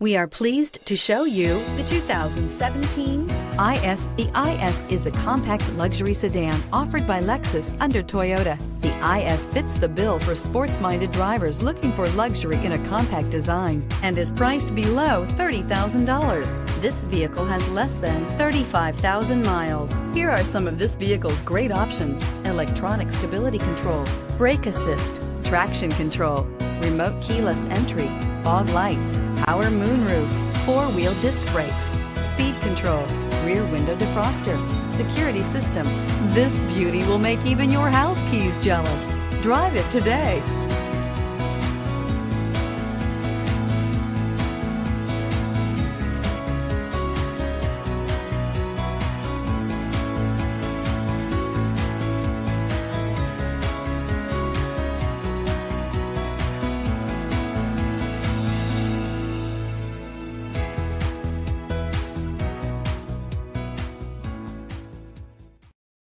We are pleased to show you the 2017 IS. The IS is the compact luxury sedan offered by Lexus under Toyota. The IS fits the bill for sports-minded drivers looking for luxury in a compact design and is priced below $30,000. This vehicle has less than 35,000 miles. Here are some of this vehicle's great options: electronic stability control, brake assist, traction control, remote keyless entry, fog lights, power moonroof, four-wheel disc brakes, speed control, rear window defroster, security system. This beauty will make even your house keys jealous. Drive it today.